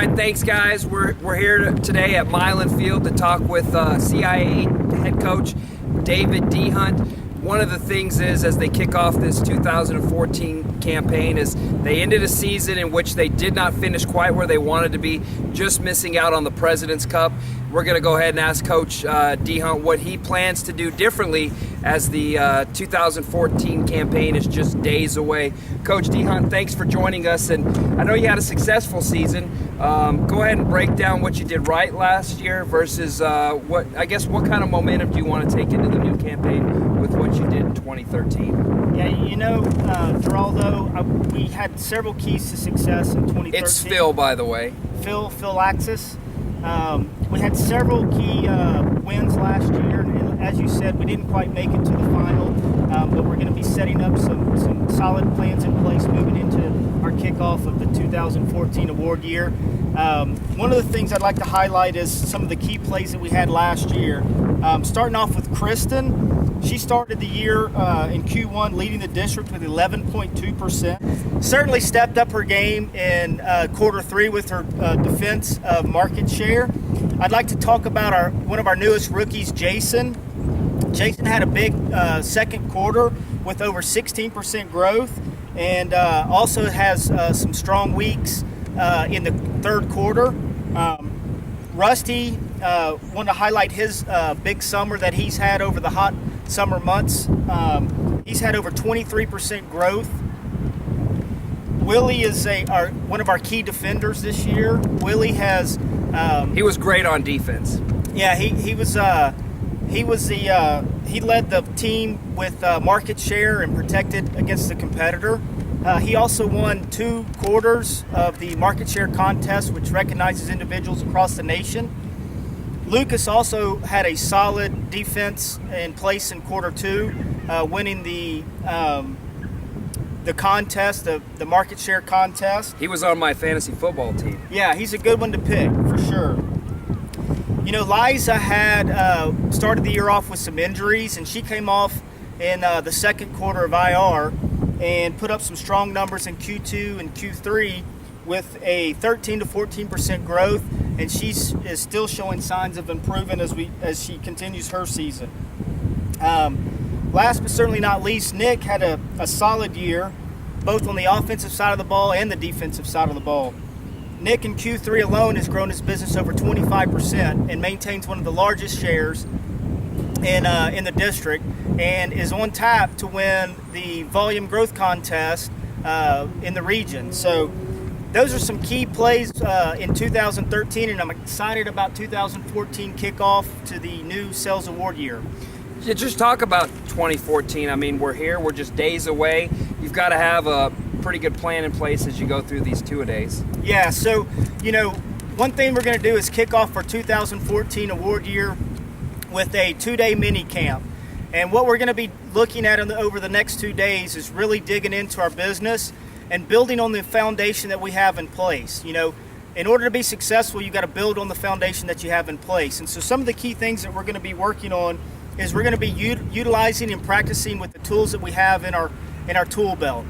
right, thanks guys. We're here today at Mylan Field to talk with CIA head coach David D. Hunt. One of the things is, as they kick off this 2014 campaign, is they ended a season in which they did not finish quite where they wanted to be, just missing out on the President's Cup. We're going to go ahead and ask Coach D. Hunt what he plans to do differently as the 2014 campaign is just days away. Coach D. Hunt, thanks for joining us, and I know you had a successful season. Go ahead and break down what you did right last year versus what kind of momentum do you want to take into the new campaign with what you did in 2013? Yeah, Geraldo, we had several keys to success in 2013. It's Phil, by the way. Phil Axis. We had several key wins last year, and as you said, we didn't quite make it to the final, but we're going to be setting up some solid plans in place moving into our kickoff of the 2014 award year. One of the things I'd like to highlight is some of the key plays that we had last year. Starting off with Kristen. She started the year in Q1 leading the district with 11.2%. Certainly stepped up her game in quarter three with her defense of market share. I'd like to talk about one of our newest rookies, Jason. Jason had a big second quarter with over 16% growth, and also has some strong weeks in the third quarter. Rusty, want to highlight his big summer that he's had over the hot summer months. He's had over 23% growth. Willie is one of our key defenders this year. Willie has he was great on defense. Yeah, he led the team with market share and protected against the competitor. He also won 2 quarters of the market share contest, which recognizes individuals across the nation. Lucas also had a solid defense in place in quarter 2, winning the contest, the market share contest. He was on my fantasy football team. Yeah, he's a good one to pick for sure. You know, Liza had started the year off with some injuries, and she came off in the second quarter of IR and put up some strong numbers in Q2 and Q3 with a 13 to 14% growth, and she is still showing signs of improvement as she continues her season. Last but certainly not least, Nick had a solid year, both on the offensive side of the ball and the defensive side of the ball. Nick in Q3 alone has grown his business over 25% and maintains one of the largest shares in the district, and is on tap to win the volume growth contest in the region. So those are some key plays in 2013, and I'm excited about 2014 kickoff to the new sales award year. Yeah, just talk about 2014. I mean, we're here. We're just days away. You've got to have a pretty good plan in place as you go through these 2-a-days. Yeah, so, one thing we're going to do is kick off our 2014 award year with a 2-day mini camp. And what we're going to be looking at over the next 2 days is really digging into our business and building on the foundation that we have in place. In order to be successful, you got to build on the foundation that you have in place. And so some of the key things that we're going to be working on is we're going to be utilizing and practicing with the tools that we have in our tool belt.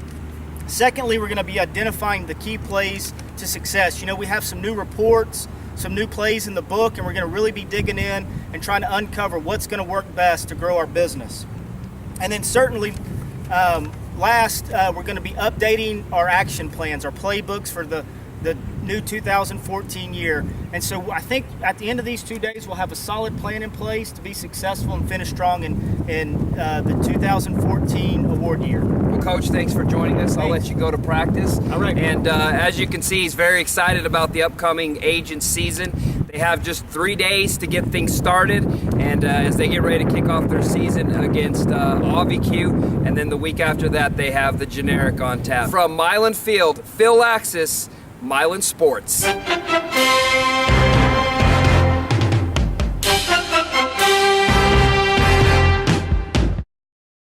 Secondly, we're going to be identifying the key plays to success. We have some new reports, some new plays in the book, and we're going to really be digging in and trying to uncover what's going to work best to grow our business. And then certainly, last, we're going to be updating our action plans, our playbooks for the new 2014 year. And so I think at the end of these 2 days, we'll have a solid plan in place to be successful and finish strong in the 2014 award year. Well, Coach, thanks for joining us. I'll let you go to practice. All right. And as you can see, he's very excited about the upcoming agent season. They have just 3 days to get things started, and as they get ready to kick off their season against AVQ, and then the week after that, they have the generic on tap. From Mylan Field, Phil Axis, Mylan Sports.